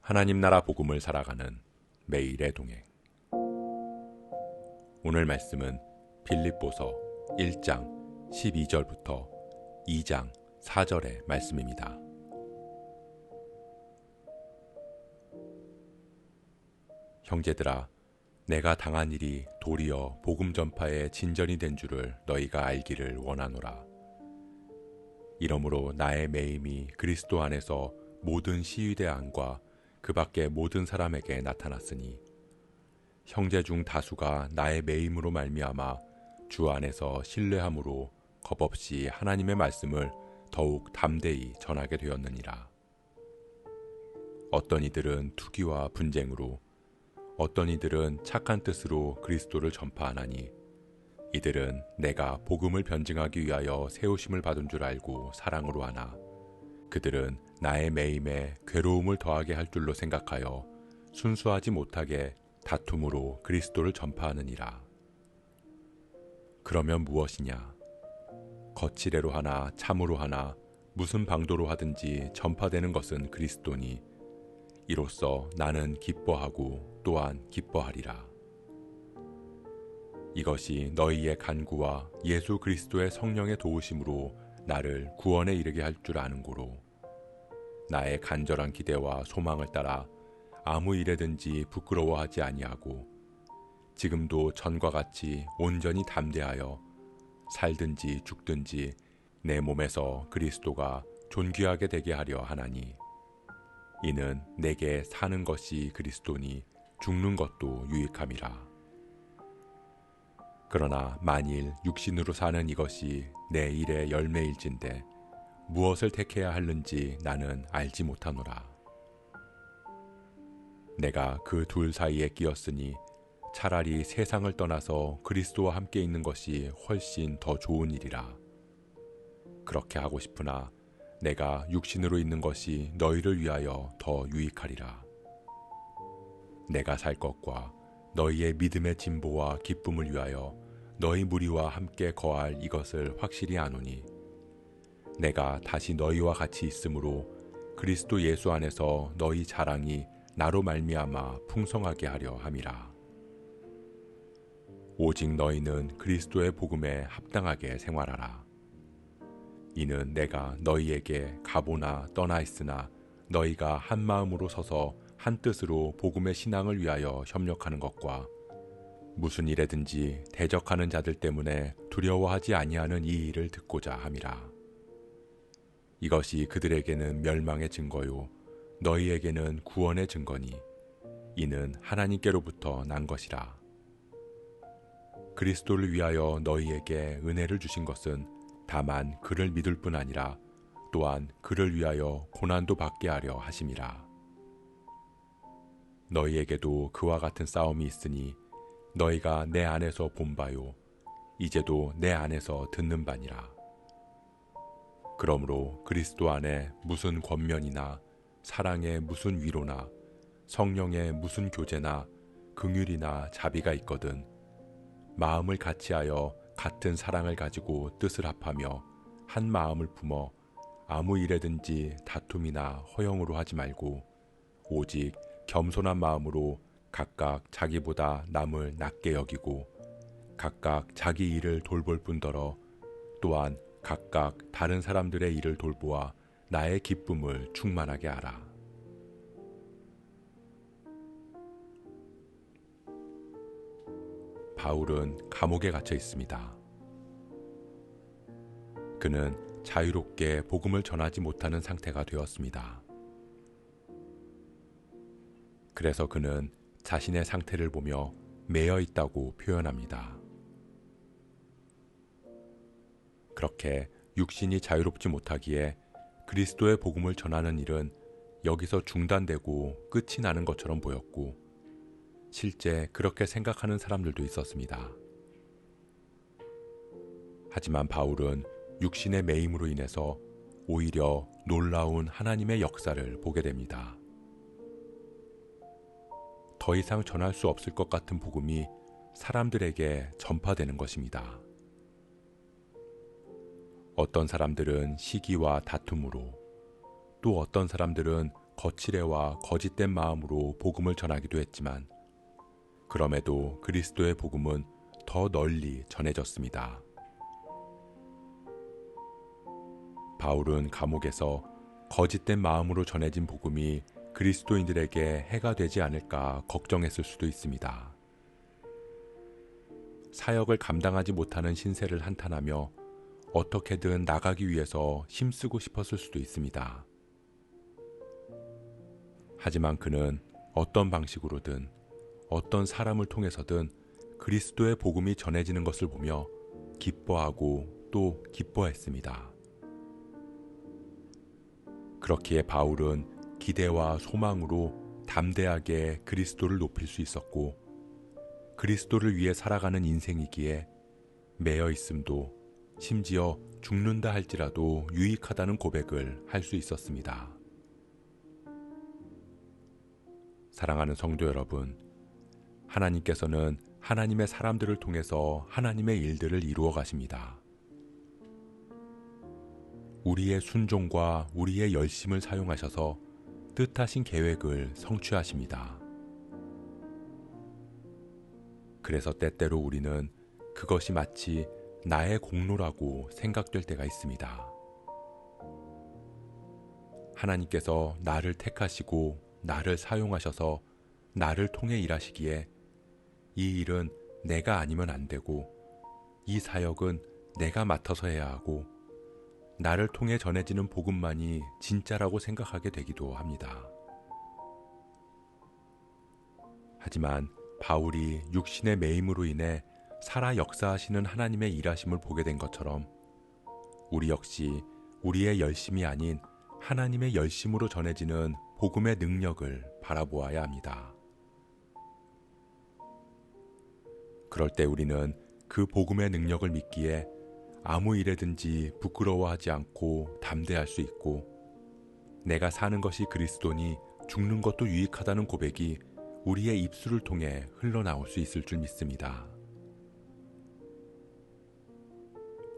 하나님 나라 복음을 살아가는 매일의 동행. 오늘 말씀은 빌립보서 1장 12절부터 2장 4절의 말씀입니다. 형제들아, 내가 당한 일이 도리어 복음 전파의 진전이 된 줄을 너희가 알기를 원하노라. 이러므로 나의 매임이 그리스도 안에서 모든 시위대 안과 그 밖의 모든 사람에게 나타났으니 형제 중 다수가 나의 매임으로 말미암아 주 안에서 신뢰함으로 겁없이 하나님의 말씀을 더욱 담대히 전하게 되었느니라. 어떤 이들은 투기와 분쟁으로, 어떤 이들은 착한 뜻으로 그리스도를 전파하나니 이들은 내가 복음을 변증하기 위하여 세우심을 받은 줄 알고 사랑으로 하나 그들은 나의 매임에 괴로움을 더하게 할 줄로 생각하여 순수하지 못하게 다툼으로 그리스도를 전파하느니라. 그러면 무엇이냐? 거칠애로 하나 참으로 하나 무슨 방도로 하든지 전파되는 것은 그리스도니 이로써 나는 기뻐하고 또한 기뻐하리라. 이것이 너희의 간구와 예수 그리스도의 성령의 도우심으로 나를 구원에 이르게 할 줄 아는 고로 나의 간절한 기대와 소망을 따라 아무 일에든지 부끄러워하지 아니하고 지금도 전과 같이 온전히 담대하여 살든지 죽든지 내 몸에서 그리스도가 존귀하게 되게 하려 하나니 이는 내게 사는 것이 그리스도니 죽는 것도 유익함이라. 그러나 만일 육신으로 사는 이것이 내 일의 열매일진데 무엇을 택해야 하는지 나는 알지 못하노라. 내가 그 둘 사이에 끼었으니 차라리 세상을 떠나서 그리스도와 함께 있는 것이 훨씬 더 좋은 일이라. 그렇게 하고 싶으나 내가 육신으로 있는 것이 너희를 위하여 더 유익하리라. 내가 살 것과 너희의 믿음의 진보와 기쁨을 위하여 너희 무리와 함께 거할 이것을 확실히 아노니 내가 다시 너희와 같이 있으므로 그리스도 예수 안에서 너희 자랑이 나로 말미암아 풍성하게 하려 함이라. 오직 너희는 그리스도의 복음에 합당하게 생활하라. 이는 내가 너희에게 가보나 떠나 있으나 너희가 한 마음으로 서서 한 뜻으로 복음의 신앙을 위하여 협력하는 것과 무슨 일에든지 대적하는 자들 때문에 두려워하지 아니하는 이 일을 듣고자 함이라. 이것이 그들에게는 멸망의 증거요 너희에게는 구원의 증거니 이는 하나님께로부터 난 것이라. 그리스도를 위하여 너희에게 은혜를 주신 것은 다만 그를 믿을 뿐 아니라 또한 그를 위하여 고난도 받게 하려 하심이라. 너희에게도 그와 같은 싸움이 있으니 너희가 내 안에서 본 바요 이제도 내 안에서 듣는 바니라. 그러므로 그리스도 안에 무슨 권면이나 사랑의 무슨 위로나 성령의 무슨 교제나 긍휼이나 자비가 있거든 마음을 같이하여 같은 사랑을 가지고 뜻을 합하며 한 마음을 품어 아무 일에든지 다툼이나 허영으로 하지 말고 오직 겸손한 마음으로 각각 자기보다 남을 낮게 여기고 각각 자기 일을 돌볼 뿐더러 또한 각각 다른 사람들의 일을 돌보아 나의 기쁨을 충만하게 하라. 바울은 감옥에 갇혀 있습니다. 그는 자유롭게 복음을 전하지 못하는 상태가 되었습니다. 그래서 그는 자신의 상태를 보며 매여 있다고 표현합니다. 그렇게 육신이 자유롭지 못하기에 그리스도의 복음을 전하는 일은 여기서 중단되고 끝이 나는 것처럼 보였고 실제 그렇게 생각하는 사람들도 있었습니다. 하지만 바울은 육신의 매임으로 인해서 오히려 놀라운 하나님의 역사를 보게 됩니다. 더 이상 전할 수 없을 것 같은 복음이 사람들에게 전파되는 것입니다. 어떤 사람들은 시기와 다툼으로 또 어떤 사람들은 거칠애와 거짓된 마음으로 복음을 전하기도 했지만 그럼에도 그리스도의 복음은 더 널리 전해졌습니다. 바울은 감옥에서 거짓된 마음으로 전해진 복음이 그리스도인들에게 해가 되지 않을까 걱정했을 수도 있습니다. 사역을 감당하지 못하는 신세를 한탄하며 어떻게든 나가기 위해서 힘쓰고 싶었을 수도 있습니다. 하지만 그는 어떤 방식으로든 어떤 사람을 통해서든 그리스도의 복음이 전해지는 것을 보며 기뻐하고 또 기뻐했습니다. 그렇기에 바울은 기대와 소망으로 담대하게 그리스도를 높일 수 있었고 그리스도를 위해 살아가는 인생이기에 매여 있음도 심지어 죽는다 할지라도 유익하다는 고백을 할 수 있었습니다. 사랑하는 성도 여러분, 하나님께서는 하나님의 사람들을 통해서 하나님의 일들을 이루어 가십니다. 우리의 순종과 우리의 열심을 사용하셔서 뜻하신 계획을 성취하십니다. 그래서 때때로 우리는 그것이 마치 나의 공로라고 생각될 때가 있습니다. 하나님께서 나를 택하시고 나를 사용하셔서 나를 통해 일하시기에 이 일은 내가 아니면 안 되고 이 사역은 내가 맡아서 해야 하고 나를 통해 전해지는 복음만이 진짜라고 생각하게 되기도 합니다. 하지만 바울이 육신의 매임으로 인해 살아 역사하시는 하나님의 일하심을 보게 된 것처럼 우리 역시 우리의 열심이 아닌 하나님의 열심으로 전해지는 복음의 능력을 바라보아야 합니다. 그럴 때 우리는 그 복음의 능력을 믿기에 아무 일에든지 부끄러워하지 않고 담대할 수 있고 내가 사는 것이 그리스도니 죽는 것도 유익하다는 고백이 우리의 입술을 통해 흘러나올 수 있을 줄 믿습니다.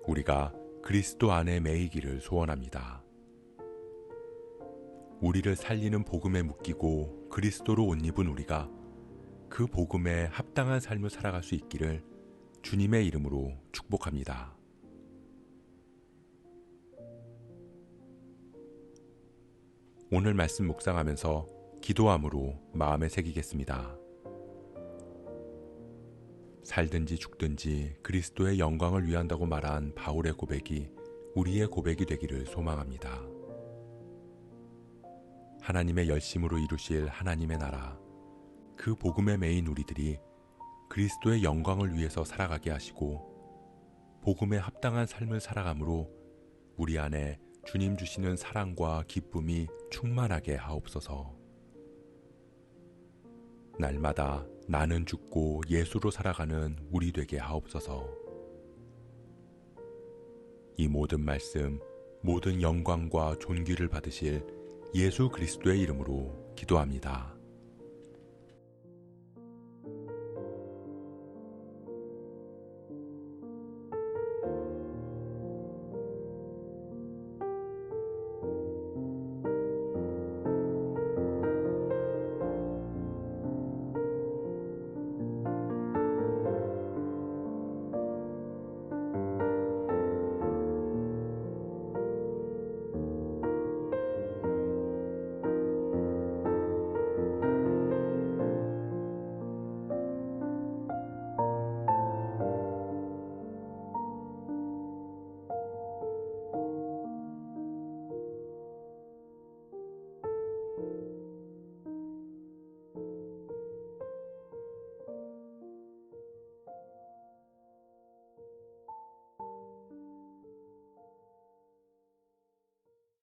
우리가 그리스도 안에 매이기를 소원합니다. 우리를 살리는 복음에 묶이고 그리스도로 옷 입은 우리가 그 복음에 합당한 삶을 살아갈 수 있기를 주님의 이름으로 축복합니다. 오늘 말씀 묵상하면서 기도함으로 마음에 새기겠습니다. 살든지 죽든지 그리스도의 영광을 위한다고 말한 바울의 고백이 우리의 고백이 되기를 소망합니다. 하나님의 열심으로 이루실 하나님의 나라, 그 복음에 매인 우리들이 그리스도의 영광을 위해서 살아가게 하시고 복음에 합당한 삶을 살아감으로 우리 안에 주님 주시는 사랑과 기쁨이 충만하게 하옵소서. 날마다 나는 죽고 예수로 살아가는 우리 되게 하옵소서. 이 모든 말씀, 모든 영광과 존귀를 받으실 예수 그리스도의 이름으로 기도합니다.